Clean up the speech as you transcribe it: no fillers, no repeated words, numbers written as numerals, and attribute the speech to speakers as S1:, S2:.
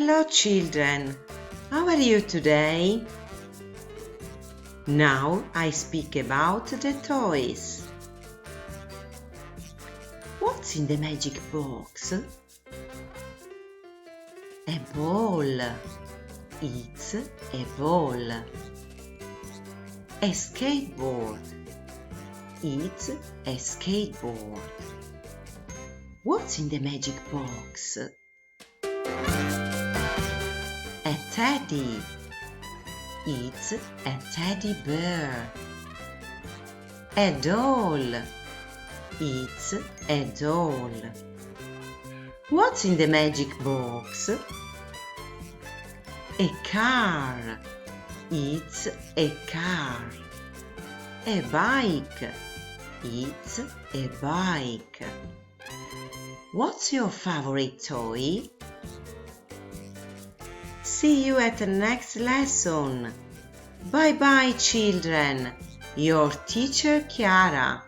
S1: Hello children, how are you today? Now I speak about the toys. What's in the magic box? A ball. It's a ball. A skateboard. It's a skateboard. What's in the magic box? A teddy. It's a teddy bear. A doll. It's a doll. What's in the magic box? A car. It's a car. A bike. It's a bike. What's your favorite toy? See you at the next lesson. Bye bye children. Your teacher Chiara.